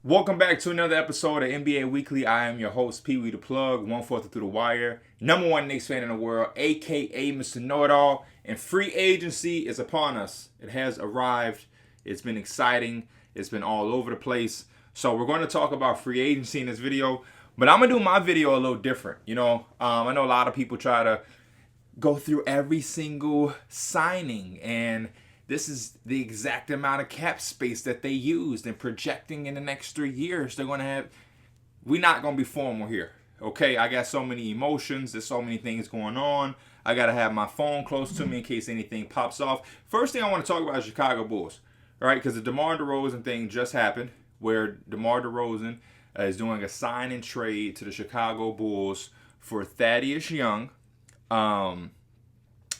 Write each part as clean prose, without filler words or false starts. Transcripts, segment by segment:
Welcome back to another episode of NBA Weekly. I am your host, Pee Wee the Plug, 1/4 through the wire, number one Knicks fan in the world, aka Mr. Know-It-All. And free agency is upon us. It has arrived. It's been exciting. It's been all over the place. So we're going to talk about free agency in this video, but I'm gonna do my video a little different. I know a lot of people try to go through every single signing, and this is the exact amount of cap space that they used, and projecting in the next 3 years they're going to have. We're not going to be formal here, okay? I got so many emotions, there's so many things going on. I got to have my phone close to me in case anything pops off. First thing I want to talk about is Chicago Bulls, all right? Because the Demar Derozan thing just happened, where Demar Derozan is doing a sign and trade to the Chicago Bulls for Thaddeus Young.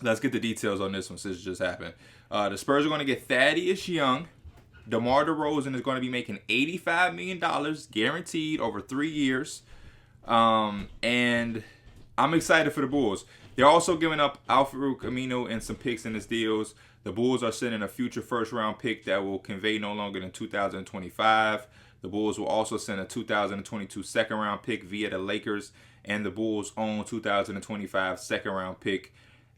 Let's get the details on this one since it just happened. The Spurs are going to get Thaddeus Young. DeMar DeRozan is going to be making $85 million guaranteed over 3 years. And I'm excited for the Bulls. They're also giving up Al-Farouq Aminu and some picks in his deals. The Bulls are sending a future first-round pick that will convey no longer than 2025. The Bulls will also send a 2022 second-round pick via the Lakers and the Bulls' own 2025 second-round pick.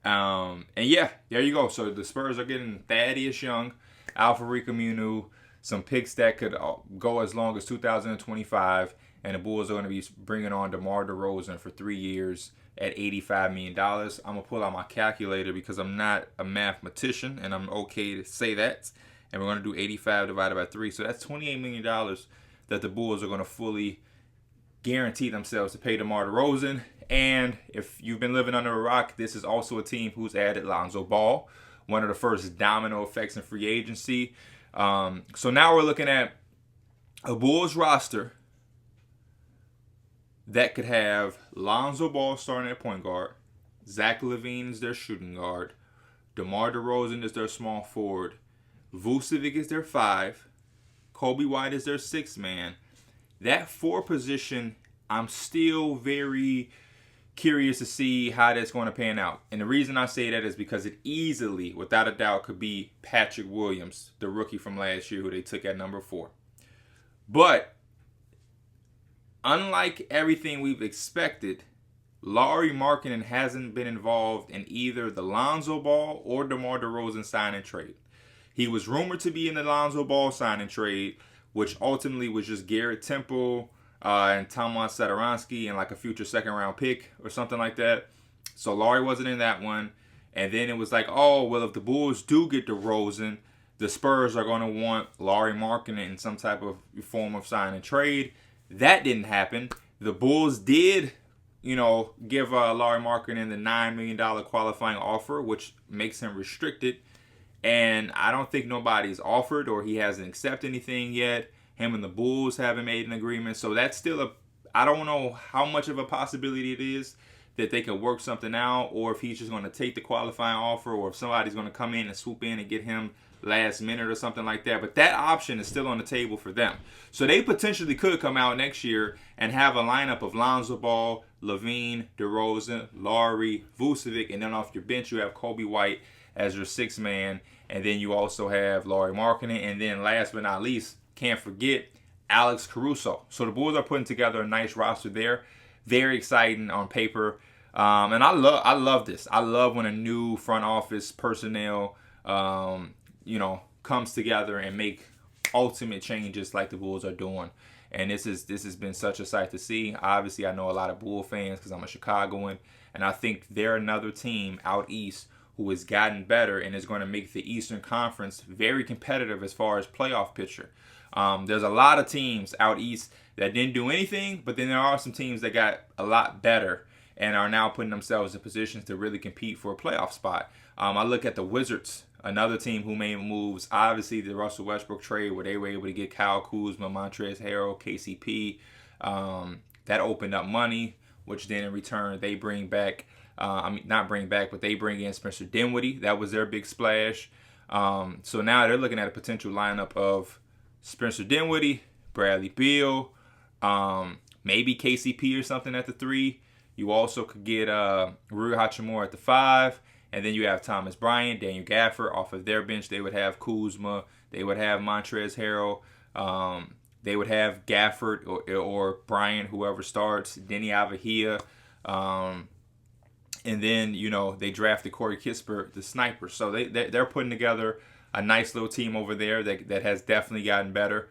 And yeah, there you go. So the Spurs are getting Thaddeus Young, Al-Farouq Aminu, some picks that could go as long as 2025, and the Bulls are going to be bringing on DeMar DeRozan for 3 years at $85 million. I'm going to pull out my calculator because I'm not a mathematician, and I'm okay to say that. And we're going to do 85 divided by 3. So that's $28 million that the Bulls are going to fully guarantee themselves to pay DeMar DeRozan. And if you've been living under a rock, this is also a team who's added Lonzo Ball, one of the first domino effects in free agency. So now we're looking at a Bulls roster that could have Lonzo Ball starting at point guard, Zach LaVine is their shooting guard, DeMar DeRozan is their small forward, Vucevic is their 5, Kobe White is their 6th man. That 4 position, I'm still very curious to see how that's going to pan out. And the reason I say that is because it easily, without a doubt, could be Patrick Williams, the rookie from last year who they took at number 4. But unlike everything we've expected, Lauri Markkanen hasn't been involved in either the Lonzo Ball or DeMar DeRozan sign and trade. He was rumored to be in the Lonzo Ball sign and trade, which ultimately was just Garrett Temple and Tomas Satoransky and like a future second-round pick or something like that. So Lauri wasn't in that one. And then it was like, oh, well, if the Bulls do get DeRozan, the Spurs are going to want Lauri Markkanen in some type of form of sign and trade. That didn't happen. The Bulls did, give Lauri Markkanen the $9 million qualifying offer, which makes him restricted. And I don't think nobody's offered or he hasn't accepted anything yet. Him and the Bulls haven't made an agreement. So that's still I don't know how much of a possibility it is that they could work something out, or if he's just going to take the qualifying offer, or if somebody's going to come in and swoop in and get him last minute or something like that. But that option is still on the table for them. So they potentially could come out next year and have a lineup of Lonzo Ball, LaVine, DeRozan, Lauri, Vucevic, and then off your bench you have Kobe White as your 6th man. And then you also have Lauri Markkanen. And then last but not least, can't forget Alex Caruso. So the Bulls are putting together a nice roster there. Very exciting on paper. And I love this. I love when a new front office personnel, comes together and make ultimate changes like the Bulls are doing. And this has been such a sight to see. Obviously, I know a lot of Bull fans because I'm a Chicagoan. And I think they're another team out east who has gotten better and is going to make the Eastern Conference very competitive as far as playoff picture. There's a lot of teams out east that didn't do anything, but then there are some teams that got a lot better and are now putting themselves in positions to really compete for a playoff spot. I look at the Wizards, another team who made moves. Obviously, the Russell Westbrook trade where they were able to get Kyle Kuzma, Montrezl Harrell, KCP. That opened up money, which then in return they bring back. They bring in Spencer Dinwiddie. That was their big splash. So now they're looking at a potential lineup of Spencer Dinwiddie, Bradley Beal, maybe KCP or something at the 3. You also could get Rui Hachimura at the 5. And then you have Thomas Bryant, Daniel Gafford. Off of their bench, they would have Kuzma. They would have Montrezl Harrell. They would have Gafford or Bryant, whoever starts, Denny Avahia, and then they drafted Corey Kispert, the sniper. So they're putting together a nice little team over there that has definitely gotten better.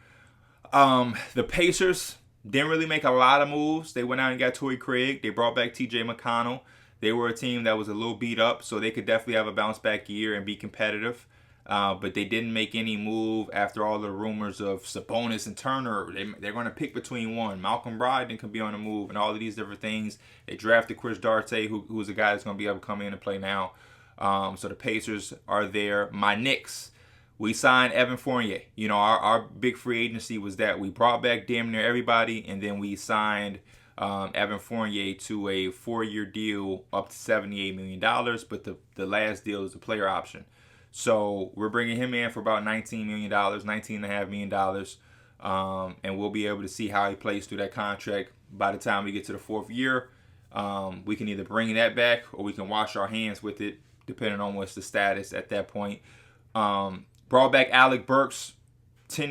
The Pacers didn't really make a lot of moves. They went out and got Torrey Craig. They brought back T.J. McConnell. They were a team that was a little beat up, so they could definitely have a bounce back year and be competitive. But they didn't make any move after all the rumors of Sabonis and Turner. They're going to pick between one. Malcolm Brogdon could be on the move and all of these different things. They drafted Chris Duarte, who's a guy that's going to be able to come in and play now. So the Pacers are there. My Knicks, we signed Evan Fournier. Our big free agency was that we brought back damn near everybody, and then we signed Evan Fournier to a 4-year deal up to $78 million. But the last deal is a player option. So we're bringing him in for about $19 million, $19.5 million, and we'll be able to see how he plays through that contract. By the time we get to the 4th year, we can either bring that back or we can wash our hands with it, depending on what's the status at that point. Brought back Alec Burks, $10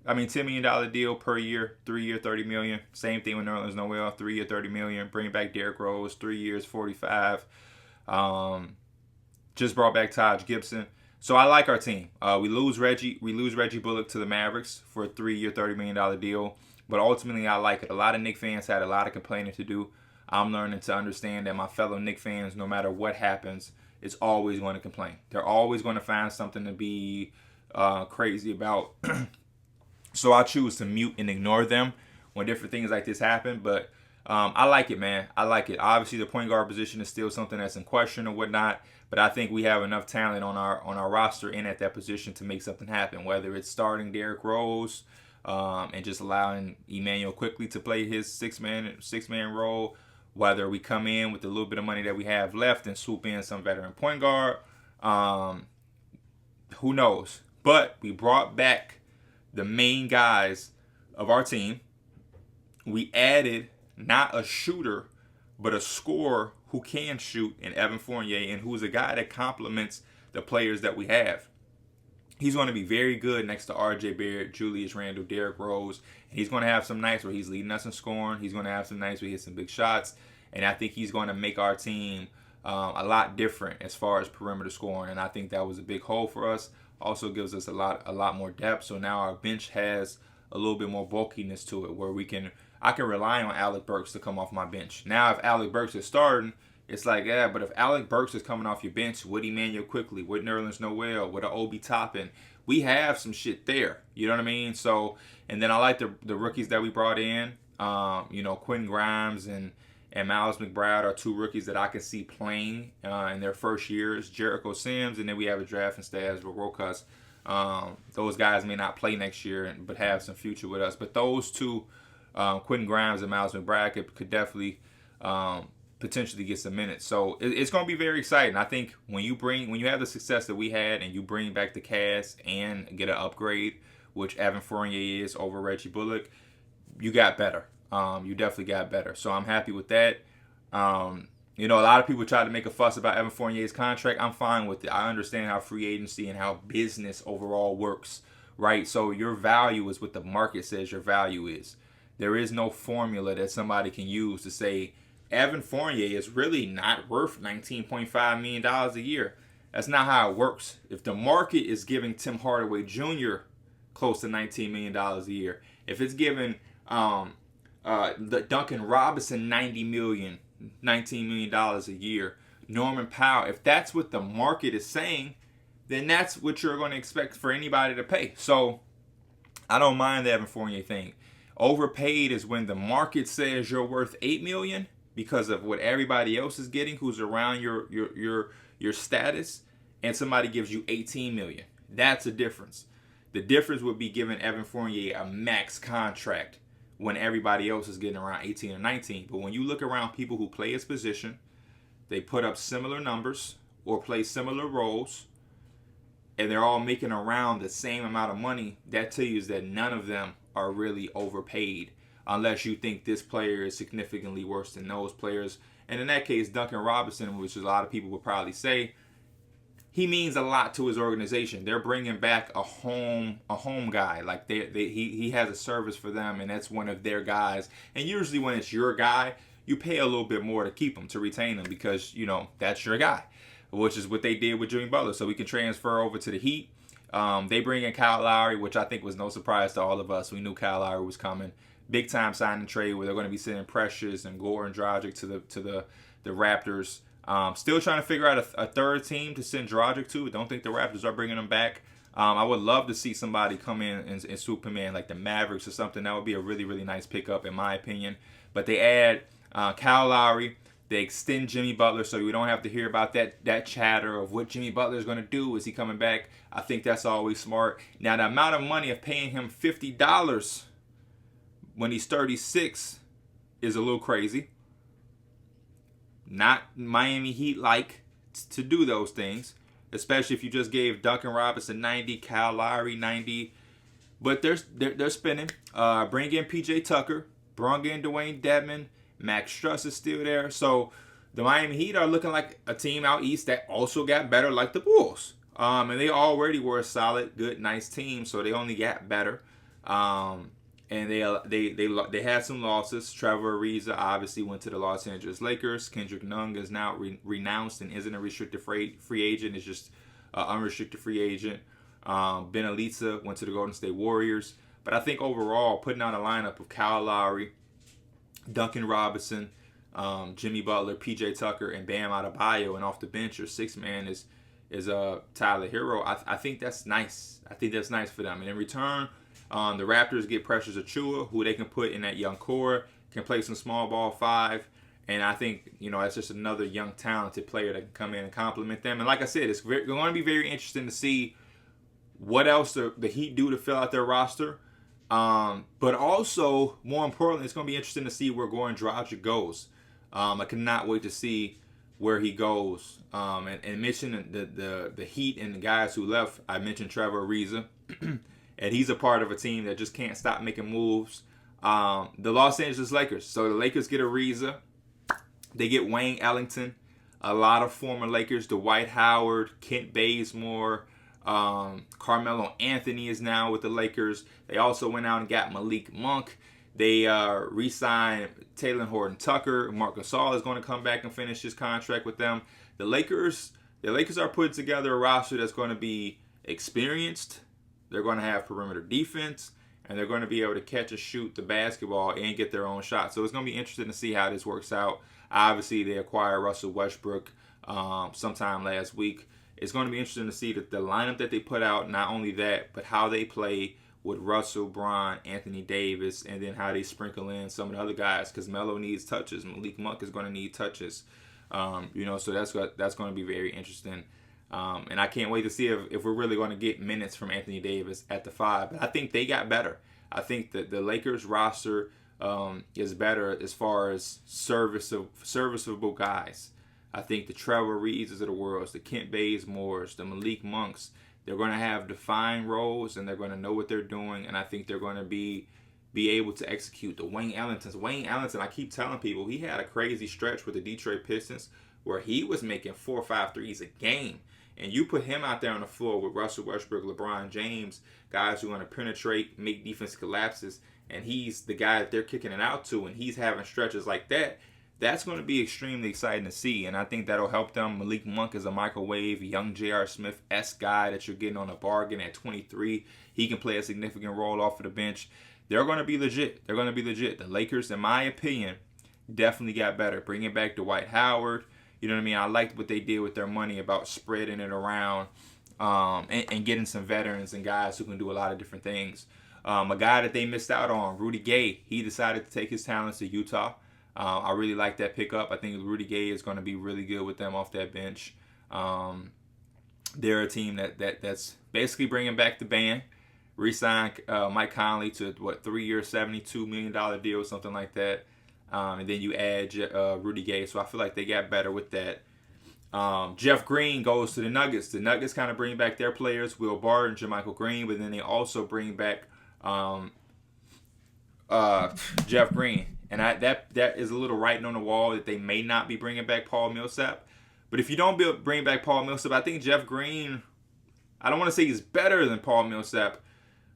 million deal per year, 3-year, $30 million. Same thing with Nerlens Noel, 3-year, $30 million. Bring back Derrick Rose, 3 years, $45 million. Just brought back Taj Gibson. So I like our team. We lose Reggie Bullock to the Mavericks for a 3-year, $30 million deal. But ultimately, I like it. A lot of Knicks fans had a lot of complaining to do. I'm learning to understand that my fellow Knicks fans, no matter what happens, is always going to complain. They're always going to find something to be crazy about. So I choose to mute and ignore them when different things like this happen. But I like it, man. I like it. Obviously, the point guard position is still something that's in question or whatnot. But I think we have enough talent on our roster and at that position to make something happen. Whether it's starting Derrick Rose and just allowing Emmanuel Quickley to play his six-man role. Whether we come in with a little bit of money that we have left and swoop in some veteran point guard. Who knows? But we brought back the main guys of our team. We added not a shooter, but a scorer who can shoot in Evan Fournier and who's a guy that complements the players that we have. He's going to be very good next to R.J. Barrett, Julius Randle, Derrick Rose. And he's going to have some nights where he's leading us in scoring. He's going to have some nights where he hits some big shots. And I think he's going to make our team a lot different as far as perimeter scoring. And I think that was a big hole for us. Also gives us a lot more depth. So now our bench has a little bit more bulkiness to it where I can rely on Alec Burks to come off my bench. Now, if Alec Burks is starting, it's like, yeah, but if Alec Burks is coming off your bench, with Emmanuel Quickley, with Nerlens Noel, with an Obi Toppin, we have some shit there. You know what I mean? So, and then I like the rookies that we brought in. Quentin Grimes and Miles McBride are 2 rookies that I can see playing in their first years. Jericho Sims, and then we have a draft and status with Rokas. Those guys may not play next year, but have some future with us. But those 2, Quentin Grimes and Miles McBride could definitely potentially get some minutes. So it's going to be very exciting. I think when you have the success that we had and you bring back the cast and get an upgrade, which Evan Fournier is over Reggie Bullock, you got better. You definitely got better. So I'm happy with that. A lot of people try to make a fuss about Evan Fournier's contract. I'm fine with it. I understand how free agency and how business overall works, right? So your value is what the market says your value is. There is no formula that somebody can use to say Evan Fournier is really not worth $19.5 million a year. That's not how it works. If the market is giving Tim Hardaway Jr. close to $19 million a year, if it's giving the Duncan Robinson $19 million a year, Norman Powell, if that's what the market is saying, then that's what you're going to expect for anybody to pay. So I don't mind the Evan Fournier thing. Overpaid is when the market says you're worth $8 million because of what everybody else is getting who's around your status, and somebody gives you $18 million. That's a difference. The difference would be giving Evan Fournier a max contract when everybody else is getting around 18 or 19. But when you look around people who play his position, they put up similar numbers or play similar roles, and they're all making around the same amount of money, that tells you that none of them are really overpaid unless you think this player is significantly worse than those players. And in that case, Duncan Robinson, which a lot of people would probably say, he means a lot to his organization. They're bringing back a home guy. Like he has a service for them, and that's one of their guys. And usually when it's your guy, you pay a little bit more to keep him, to retain him, because that's your guy, which is what they did with Jimmy Butler. So we can transfer over to the Heat. They bring in Kyle Lowry, which I think was no surprise to all of us. We knew Kyle Lowry was coming. Big time signing trade where they're going to be sending Precious and Goran Dragic to the Raptors. Still trying to figure out a third team to send Dragic to. Don't think the Raptors are bringing him back. I would love to see somebody come in and swoop him in, like the Mavericks or something. That would be a really, really nice pickup, in my opinion. But they add Kyle Lowry. They extend Jimmy Butler, so we don't have to hear about that chatter of what Jimmy Butler is going to do. Is he coming back? I think that's always smart. Now, the amount of money of paying him $50 when he's 36 is a little crazy. Not Miami Heat-like to do those things, especially if you just gave Duncan Robinson 90, Kyle Lowry 90. But they're spending. Bring in P.J. Tucker. Bring in Dwayne Dedmon. Max Struss is still there. So the Miami Heat are looking like a team out east that also got better, like the Bulls. And they already were a solid, good, nice team, so they only got better. And they had some losses. Trevor Ariza obviously went to the Los Angeles Lakers. Kendrick Nunn is now renounced and isn't a restricted free agent. It's just an unrestricted free agent. Ben Elitza went to the Golden State Warriors. But I think overall, putting out a lineup of Kyle Lowry, Duncan Robinson, Jimmy Butler, P.J. Tucker, and Bam Adebayo, and off the bench, your sixth man is Tyler Hero. I think that's nice. I think that's nice for them. And in return, the Raptors get Precious Achiuwa, who they can put in that young core, can play some small ball five. And I think, that's just another young, talented player that can come in and complement them. And like I said, it's going to be very interesting to see what else the Heat do to fill out their roster. But also, more importantly, it's going to be interesting to see where Goran Dragic goes. I cannot wait to see where he goes. And mention the Heat and the guys who left. I mentioned Trevor Ariza. And he's a part of a team that just can't stop making moves. The Los Angeles Lakers. So the Lakers get Ariza. They get Wayne Ellington. A lot of former Lakers. Dwight Howard, Kent Bazemore. Carmelo Anthony is now with the Lakers. They also went out and got Malik Monk. They re-signed Taylor Horton Tucker. Marc Gasol is going to come back and finish his contract with them. The Lakers are putting together a roster that's going to be experienced. They're going to have perimeter defense, and they're going to be able to catch and shoot the basketball and get their own shot. So it's going to be interesting to see how this works out. Obviously, they acquired Russell Westbrook sometime last week. It's going to be interesting to see the lineup that they put out. Not only that, but how they play with Russell, Bron, Anthony Davis, and then how they sprinkle in some of the other guys, because Melo needs touches. Malik Monk is going to need touches. So that's going to be very interesting. And I can't wait to see if we're really going to get minutes from Anthony Davis at the 5. But I think they got better. I think that the Lakers roster is better as far as serviceable guys. I think the Trevor Reeves of the world, the Kent Bazemores, the Malik Monks, they're going to have defined roles and they're going to know what they're doing. And I think they're going to be able to execute. The Wayne Ellington, I keep telling people, he had a crazy stretch with the Detroit Pistons where he was making 4 or 5 threes a game. And you put him out there on the floor with Russell Westbrook, LeBron James, guys who are going to penetrate, make defense collapses, and he's the guy that they're kicking it out to, and he's having stretches like that. That's going to be extremely exciting to see, and I think that'll help them. Malik Monk is a microwave, young J.R. Smith-esque guy that you're getting on a bargain at 23. He can play a significant role off of the bench. They're going to be legit. The Lakers, in my opinion, definitely got better. Bringing back Dwight Howard. You know what I mean? I liked what they did with their money about spreading it around and getting some veterans and guys who can do a lot of different things. A guy that they missed out on, Rudy Gay, he decided to take his talents to Utah. I really like that pickup. I think Rudy Gay is going to be really good with them off that bench. They're a team that's basically bringing back the band. Re-signed Mike Conley to, 3-year, $72 million deal, something like that. And then you add Rudy Gay. So I feel like they got better with that. Jeff Green goes to the Nuggets. The Nuggets kind of bring back their players, Will Barton, JaMychal Green, but then they also bring back Jeff Green. And that is a little writing on the wall that they may not be bringing back Paul Millsap. But if you don't bring back Paul Millsap, I think Jeff Green, I don't want to say he's better than Paul Millsap,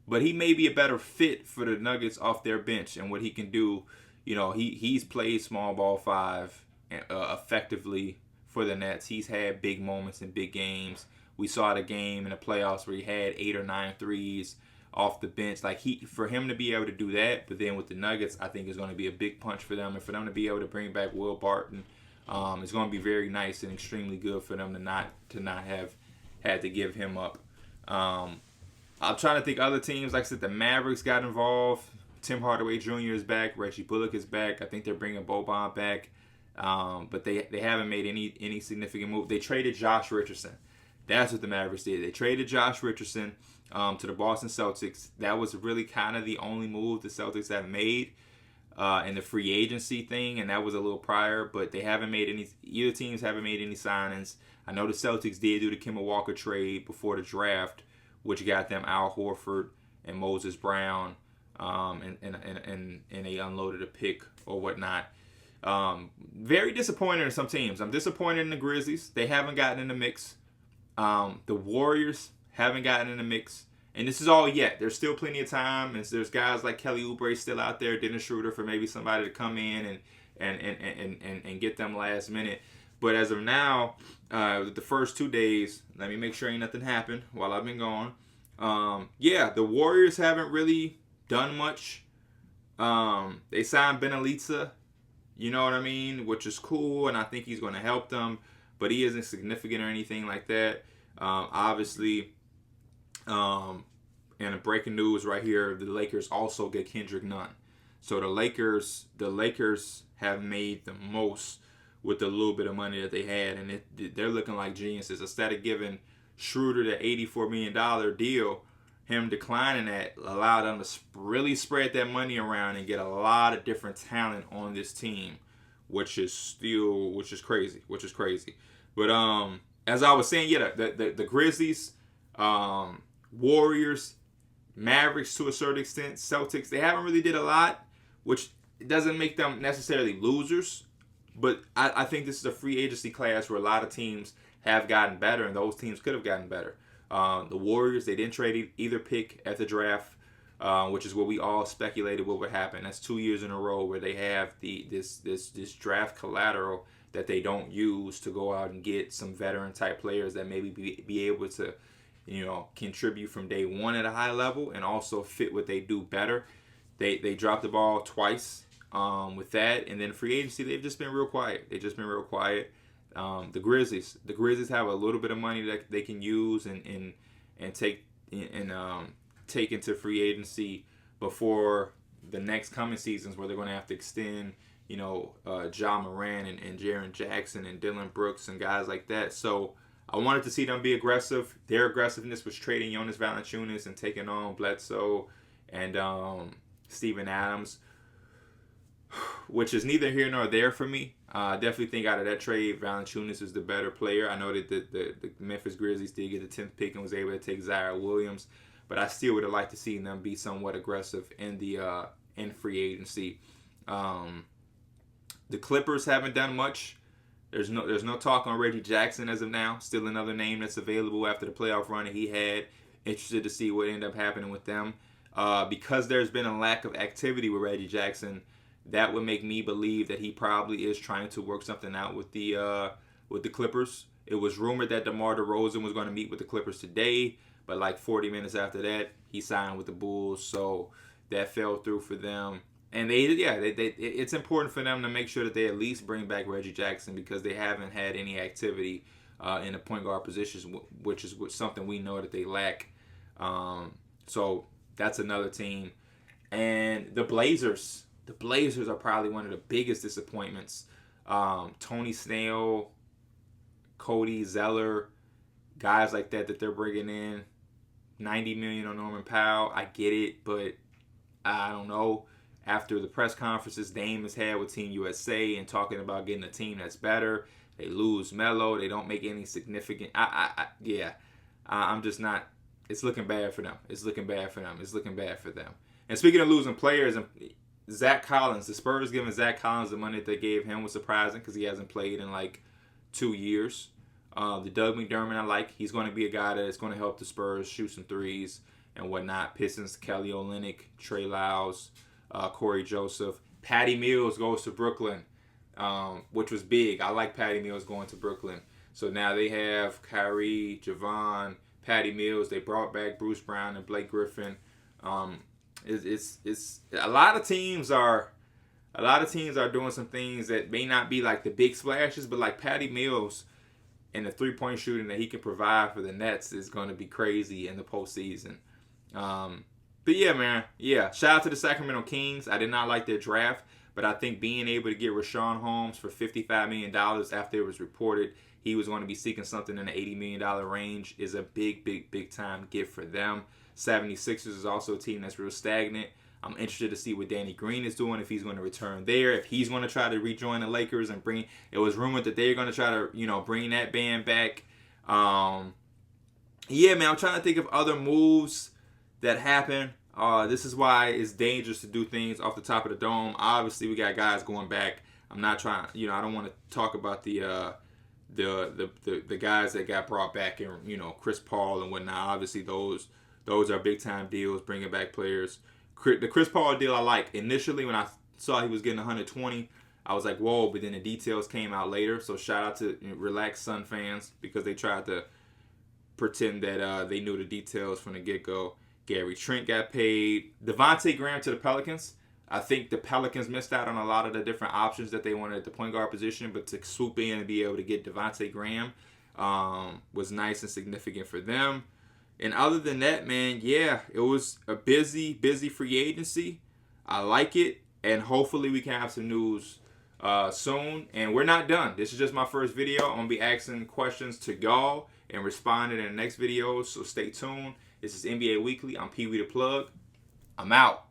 but he may be a better fit for the Nuggets off their bench and what he can do. You know, he's played small ball five effectively for the Nets. He's had big moments in big games. We saw the game in the playoffs where he had 8 or 9 threes off the bench. Like, for him to be able to do that, but then with the Nuggets, I think is going to be a big punch for them. And for them to be able to bring back Will Barton, it's going to be very nice and extremely good for them to not have had to give him up. I'm trying to think other teams. Like I said, the Mavericks got involved. Tim Hardaway Jr. is back. Reggie Bullock is back. I think they're bringing Boban back. But they haven't made any significant move. They traded Josh Richardson. That's what the Mavericks did. They traded Josh Richardson to the Boston Celtics. That was really kind of the only move the Celtics have made in the free agency thing, and that was a little prior. But they haven't made any. Either teams haven't made any signings. I know the Celtics did do the Kemba Walker trade before the draft, which got them Al Horford and Moses Brown, and they unloaded a pick or whatnot. Very disappointed in some teams. I'm disappointed in the Grizzlies. They haven't gotten in the mix. The Warriors haven't gotten in the mix. And this is all yet. There's still plenty of time. And there's guys like Kelly Oubre still out there, Dennis Schroeder, for maybe somebody to come in and get them last minute. But as of now, the first 2 days, let me make sure ain't nothing happened while I've been gone. The Warriors haven't really done much. They signed Benelitsa, you know what I mean, which is cool, and I think he's going to help them, but he isn't significant or anything like that. Obviously, and a breaking news right here, the Lakers also get Kendrick Nunn. So the Lakers have made the most with the little bit of money that they had, and they're looking like geniuses. Instead of giving Schroeder the $84 million deal, him declining that allowed them to really spread that money around and get a lot of different talent on this team, which is crazy. But as I was saying, the Grizzlies, Warriors, Mavericks to a certain extent, Celtics, they haven't really did a lot, which doesn't make them necessarily losers. But I think this is a free agency class where a lot of teams have gotten better, and those teams could have gotten better. The Warriors, they didn't trade either pick at the draft, which is what we all speculated what would happen. That's 2 years in a row where they have this draft collateral that they don't use to go out and get some veteran type players that maybe be able to, contribute from day one at a high level and also fit what they do better. They dropped the ball twice with that, and then free agency, they've just been real quiet. The Grizzlies have a little bit of money that they can use and take into free agency before the next coming seasons, where they're going to have to extend, Ja Morant and Jaren Jackson and Dylan Brooks and guys like that. So I wanted to see them be aggressive. Their aggressiveness was trading Jonas Valanciunas and taking on Bledsoe and Steven Adams, which is neither here nor there for me. I definitely think out of that trade, Valanciunas is the better player. I know that the Memphis Grizzlies did get the 10th pick and was able to take Zaire Williams, but I still would have liked to see them be somewhat aggressive in free agency. The Clippers haven't done much. There's no talk on Reggie Jackson as of now. Still another name that's available after the playoff run that he had. Interested to see what ended up happening with them. Because there's been a lack of activity with Reggie Jackson, that would make me believe that he probably is trying to work something out with the Clippers. It was rumored that DeMar DeRozan was going to meet with the Clippers today, but like 40 minutes after that, he signed with the Bulls, so that fell through for them. And it's important for them to make sure that they at least bring back Reggie Jackson, because they haven't had any activity in the point guard positions, which is something we know that they lack. So that's another team. And the Blazers. The Blazers are probably one of the biggest disappointments. Tony Snell, Cody Zeller, guys like that they're bringing in. $90 million on Norman Powell. I get it, but I don't know. After the press conferences Dame has had with Team USA and talking about getting a team that's better, they lose Melo. They don't make any significant. I'm just not. It's looking bad for them. It's looking bad for them. And speaking of losing players, Zach Collins, the Spurs giving Zach Collins the money that they gave him was surprising, because he hasn't played in like 2 years. The Doug McDermott I like. He's going to be a guy that is going to help the Spurs shoot some threes and whatnot. Pistons, Kelly Olynyk, Trey Lyles, Corey Joseph. Patty Mills goes to Brooklyn, which was big. I like Patty Mills going to Brooklyn. So now they have Kyrie, Javon, Patty Mills. They brought back Bruce Brown and Blake Griffin. It's a lot of teams are doing some things that may not be like the big splashes, but like Patty Mills and the 3-point shooting that he can provide for the Nets is going to be crazy in the postseason. But yeah, man. Yeah. Shout out to the Sacramento Kings. I did not like their draft, but I think being able to get Rashawn Holmes for $55 million after it was reported he was going to be seeking something in the $80 million range is a big time gift for them. 76ers is also a team that's real stagnant. I'm interested to see what Danny Green is doing, if he's going to return there, if he's going to try to rejoin the Lakers and bring. It was rumored that they're going to try to, bring that band back. Yeah, man, I'm trying to think of other moves that happen. This is why it's dangerous to do things off the top of the dome. Obviously, we got guys going back. I'm not trying. I don't want to talk about the guys that got brought back and Chris Paul and whatnot. Obviously, those are big time deals, bringing back players. The Chris Paul deal I like. Initially, when I saw he was getting 120, I was like, whoa, but then the details came out later. So shout out to relaxed Sun fans because they tried to pretend that they knew the details from the get-go. Gary Trent got paid. Devontae Graham to the Pelicans. I think the Pelicans missed out on a lot of the different options that they wanted at the point guard position, but to swoop in and be able to get Devontae Graham was nice and significant for them. And other than that, man, yeah, it was a busy free agency. I like it, and hopefully we can have some news soon. And we're not done. This is just my first video. I'm going to be asking questions to y'all and responding in the next videos, so stay tuned. This is NBA Weekly. I'm Pee Wee the Plug. I'm out.